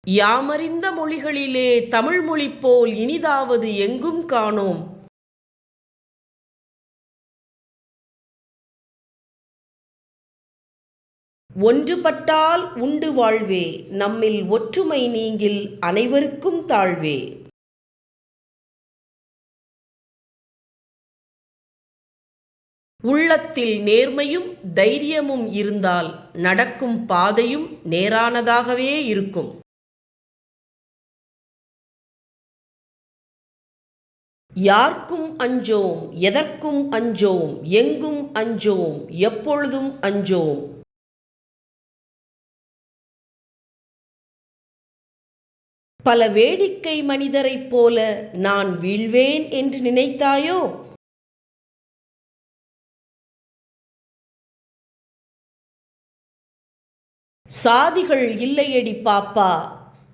யாமறிந்த மொழிகளிலே தமிழ்மொழி போல் இனிதாவது எங்கும் காணோம். ஒன்றுபட்டால் உண்டு வாழ்வே, நம்மில் ஒற்றுமை நீங்கில் அனைவருக்கும் தாழ்வே. உள்ளத்தில் நேர்மையும் தைரியமும் இருந்தால் நடக்கும் பாதையும் நேரானதாகவே இருக்கும். யார்க்கும் அஞ்சோம், எதற்கும் அஞ்சோம், எங்கும் அஞ்சோம், எப்பொழுதும் அஞ்சோம். பல வேடிக்கை மனிதரைப் போல நான் வீழ்வேன் என்று நினைத்தாயோ? சாதிகள் இல்லையடி பாப்பா,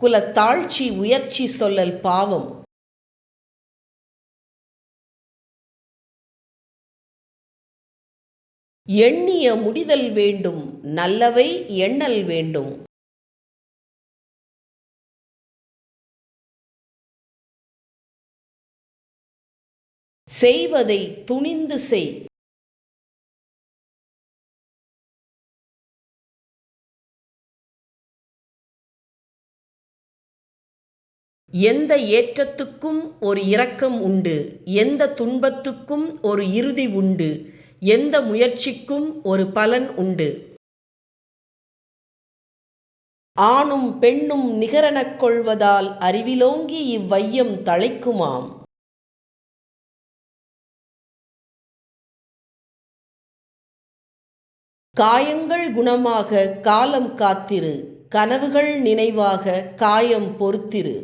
குலத்தாழ்ச்சி உயர்ச்சி சொல்லல் பாவம். எண்ணிய முடிதல் வேண்டும், நல்லவை எண்ணல் வேண்டும். செய்வதை துணிந்து செய். எந்த ஏற்றத்துக்கும் ஒரு இரக்கம் உண்டு, எந்த துன்பத்துக்கும் ஒரு இறுதி உண்டு, எந்த முயற்சிக்கும் ஒரு பலன் உண்டு. ஆணும் பெண்ணும் நிகரெனக் கொள்வதால் அறிவிலோங்கி இவ்வையம் தழைக்குமாம். காயங்கள் குணமாக காலம் காத்திரு, கனவுகள் நினைவாக காயம் பொறுத்திரு.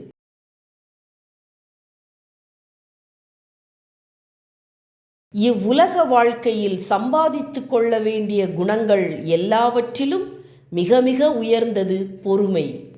இவ்வுலக வாழ்க்கையில் சம்பாதித்து கொள்ள வேண்டிய குணங்கள் எல்லாவற்றிலும் மிக மிக உயர்ந்தது பொறுமை.